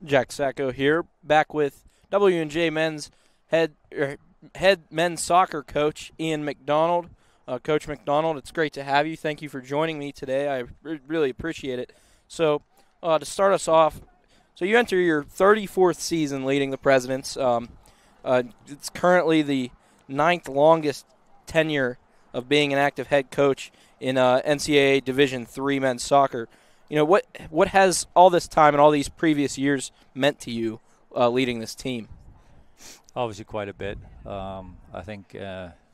Jack Sacco here, back with W&J men's head head men's soccer coach Ian McDonald. Coach McDonald, it's great to have you. Thank you for joining me today. I really appreciate it. So, to start us off, so you enter your 34th season leading the Presidents. It's currently the ninth longest tenure of being an active head coach in NCAA Division III men's soccer. What has all this time and all these previous years meant to you leading this team? Obviously, quite a bit. I think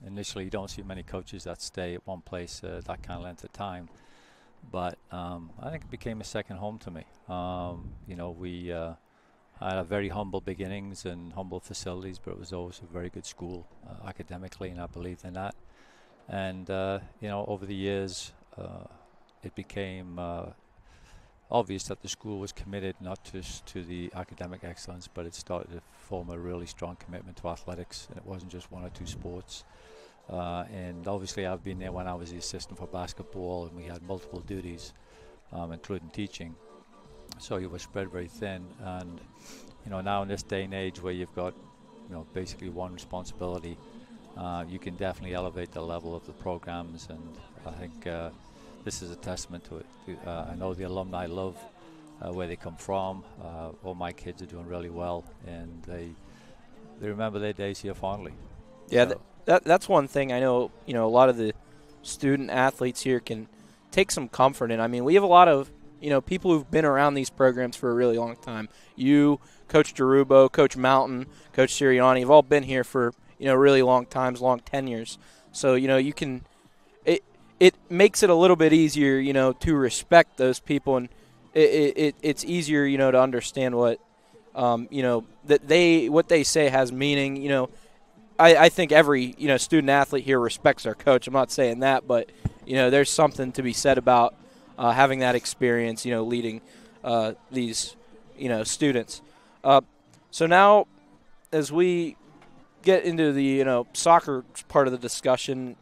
initially you don't see many coaches that stay at one place that kind of length of time. But I think it became a second home to me. We had a very humble beginnings and humble facilities, but it was always a very good school academically, and I believed in that. And over the years, it became obvious that the school was committed not just to the academic excellence, but it started to form a really strong commitment to athletics, and it wasn't just one or two sports. And obviously I've been there when I was the assistant for basketball, and we had multiple duties, including teaching. So you were spread very thin, and now in this day and age where you've got basically one responsibility, you can definitely elevate the level of the programs, and I think this is a testament to it. I know the alumni love where they come from. All my kids are doing really well, and they remember their days here fondly. Yeah, that's one thing I know. A lot of the student athletes here can take some comfort in. I mean, we have a lot of people who've been around these programs for a really long time. You, Coach Derubo, Coach Mountain, Coach Sirianni have all been here for really long times, long tenures. So you can. It makes it a little bit easier, to respect those people, and it's easier, to understand what, what they say has meaning. I think every student athlete here respects their coach. I'm not saying that, but there's something to be said about having that experience, leading these students. So now, as we get into the soccer part of the discussion,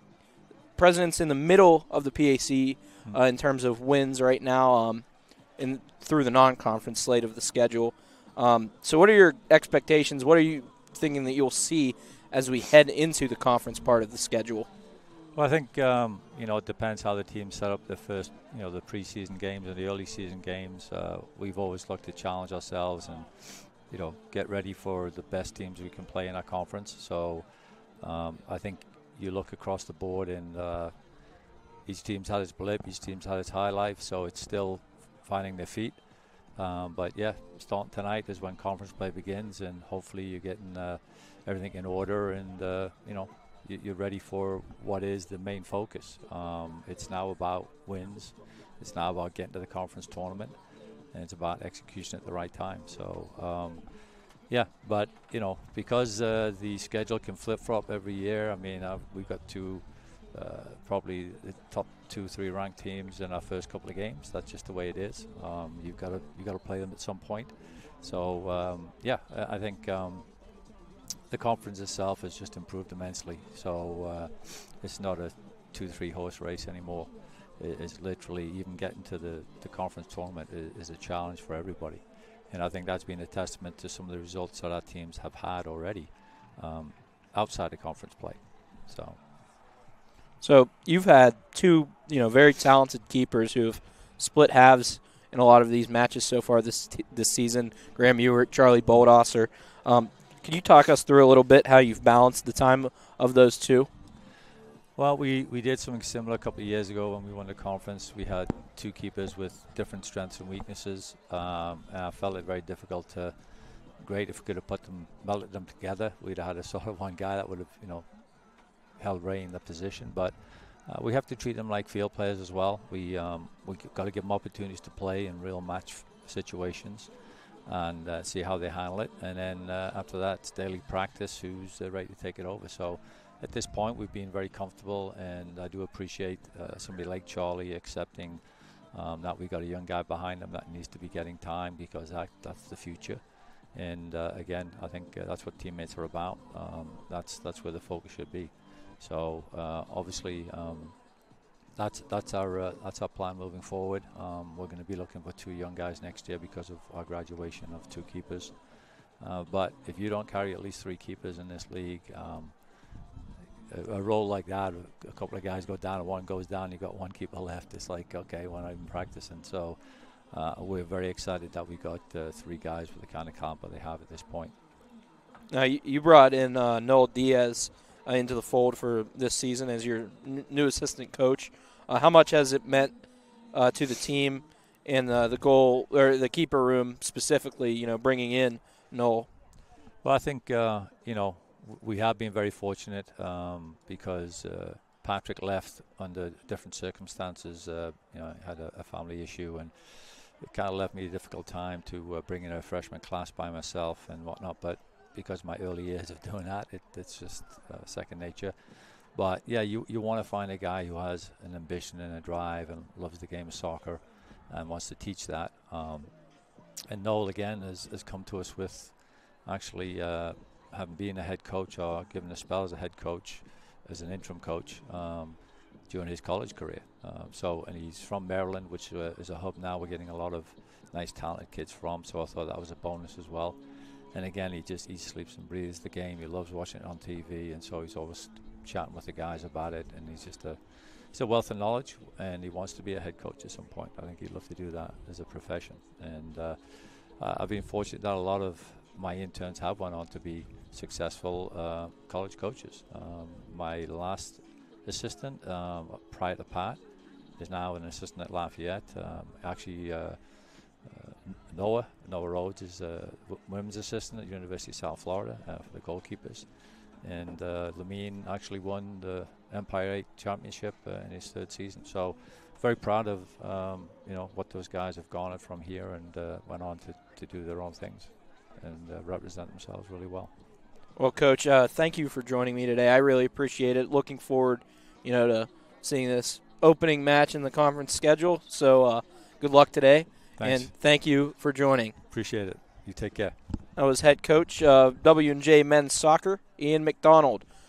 President's in the middle of the PAC in terms of wins right now, through the non-conference slate of the schedule. So what are your expectations? What are you thinking that you'll see as we head into the conference part of the schedule? Well, I think it depends how the team set up their first, the preseason games and the early season games. We've always looked to challenge ourselves and get ready for the best teams we can play in our conference. So I think you look across the board, and each team's had its blip, each team's had its high life, so it's still finding their feet. But yeah, starting tonight is when conference play begins, and hopefully you're getting everything in order, and you're ready for what is the main focus. It's now about wins. It's now about getting to the conference tournament, and it's about execution at the right time. So yeah, but because the schedule can flip-flop every year. I mean, we've got probably the top 2-3 ranked teams in our first couple of games. That's just the way it is. You've got to play them at some point. So yeah, I think the conference itself has just improved immensely. So it's not a 2-3 horse race anymore. It's literally even getting to the conference tournament is a challenge for everybody. And I think that's been a testament to some of the results that our teams have had already outside of conference play. So you've had two, very talented keepers who have split halves in a lot of these matches so far this season. Graham Ewert, Charlie Boldosser. Can you talk us through a little bit how you've balanced the time of those two? Well, we did something similar a couple of years ago when we won the conference. We had two keepers with different strengths and weaknesses. And I felt it very difficult great if we could have melted them together. We'd have had a sort of one guy that would have, held reign in the position. But we have to treat them like field players as well. We got to give them opportunities to play in real match situations and see how they handle it. And then after that, it's daily practice, who's ready to take it over. So at this point, we've been very comfortable, and I do appreciate somebody like Charlie accepting that we got a young guy behind him that needs to be getting time, because that's the future. And again, I think that's what teammates are about. That's where the focus should be. So obviously, That's our plan moving forward. We're going to be looking for 2 young guys next year because of our graduation of 2 keepers. But if you don't carry at least 3 keepers in this league, a role like that, a couple of guys go down and one goes down, you got 1 keeper left. It's like, okay, we're not even practicing. So we're very excited that we got 3 guys with the kind of caliber they have at this point. Now, you brought in Noel Diaz into the fold for this season as your new assistant coach. How much has it meant to the team and the goal, or the keeper room specifically, bringing in Noel? Well, I think, we have been very fortunate because Patrick left under different circumstances. Had a family issue, and it kind of left me a difficult time to bring in a freshman class by myself and whatnot. But because of my early years of doing that, it's just second nature. But yeah, you want to find a guy who has an ambition and a drive and loves the game of soccer and wants to teach that. And Noel again has come to us with actually having been a head coach or given a spell as a head coach, as an interim coach during his college career. And he's from Maryland, which is a hub now. We're getting a lot of nice, talented kids from. So I thought that was a bonus as well. And again, he sleeps and breathes the game. He loves watching it on TV, and so he's always chatting with the guys about it. And he's a wealth of knowledge, and he wants to be a head coach at some point. I think he'd love to do that as a profession. And I've been fortunate that a lot of my interns have went on to be successful college coaches. My last assistant, prior to Pat, is now an assistant at Lafayette. Noah Rhodes is a women's assistant at University of South Florida for the goalkeepers. And Lamine actually won the Empire 8 championship in his 3rd season. So very proud of what those guys have garnered from here and went on to do their own things and represent themselves really well. Well, Coach, thank you for joining me today. I really appreciate it. Looking forward, to seeing this opening match in the conference schedule. So good luck today. Thanks. And thank you for joining. Appreciate it. You take care. That was head coach of W&J Men's Soccer, Ian McDonald.